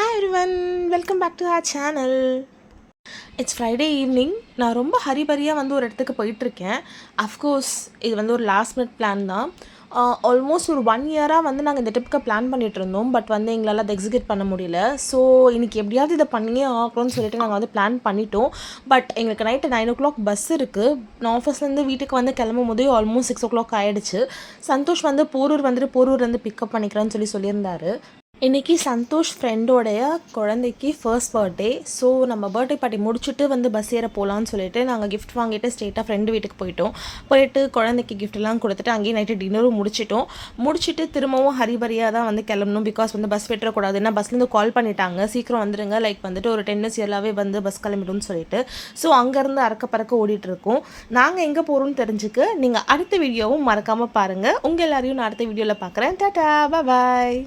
Hi everyone, welcome back to our channel. It's Friday evening. நான் ரொம்ப ஹரிபரியாக ஒரு இடத்துக்கு போயிட்டுருக்கேன். அஃப்கோர்ஸ் இது ஒரு லாஸ்ட் மினிட் பிளான் தான். ஆல்மோஸ்ட் ஒரு 1 இயராக நாங்கள் இந்த ட்ரிப்புக்கு பிளான் பண்ணிகிட்ருந்தோம். பட் எங்களால் அதை எக்ஸிக்யூட் பண்ண முடியல. ஸோ இன்றைக்கி எப்படியாவது இதை பண்ணியே ஆகணும்னு சொல்லிட்டு நாங்கள் பிளான் பண்ணிட்டோம். பட் எங்களுக்கு நைட்டு 9 o'clock பஸ் இருக்குது. நான் ஆஃபீஸ்லேருந்து வீட்டுக்கு கிளம்பும் போதே ஆல்மோஸ்ட் 6 o'clock ஆகிடுச்சு. சந்தோஷ் போரூர்லேருந்து பிக்கப் பண்ணிக்கிறேன்னு சொல்லியிருந்தாரு. இன்றைக்கி சந்தோஷ் ஃப்ரெண்டோடைய குழந்தைக்கு ஃபர்ஸ்ட் பர்த்டே. ஸோ நம்ம பர்த்டே பார்ட்டி முடிச்சுட்டு பஸ் ஏற போகலான்னு சொல்லிட்டு நாங்கள் கிஃப்ட் வாங்கிட்டு ஸ்ட்ரெயிட்டாக ஃப்ரெண்டு வீட்டுக்கு போயிட்டு குழந்தைக்கு கிஃப்ட்லாம் கொடுத்துட்டு அங்கேயே நைட்டு டின்னரும் முடிச்சுட்டு திரும்பவும் ஹரிபரியாக தான் கிளம்பணும். பிகாஸ் பஸ் விட்டுறக்கூடாது. ஏன்னா பஸ்லேருந்து கால் பண்ணிட்டாங்க, சீக்கிரம் வந்துடுங்க, ஒரு 10 minutes எல்லாவே பஸ் கிளம்பிடும்னு சொல்லிட்டு. ஸோ அங்கேருந்து அறக்க பறக்க ஓடிட்டுருக்கோம். நாங்கள் எங்கே போகிறோம்னு தெரிஞ்சுக்க நீங்கள் அடுத்த வீடியோவும் மறக்காமல் பாருங்கள். உங்கள் எல்லாரையும் நான் அடுத்த வீடியோவில் பார்க்குறேன். டாடா, பாய்.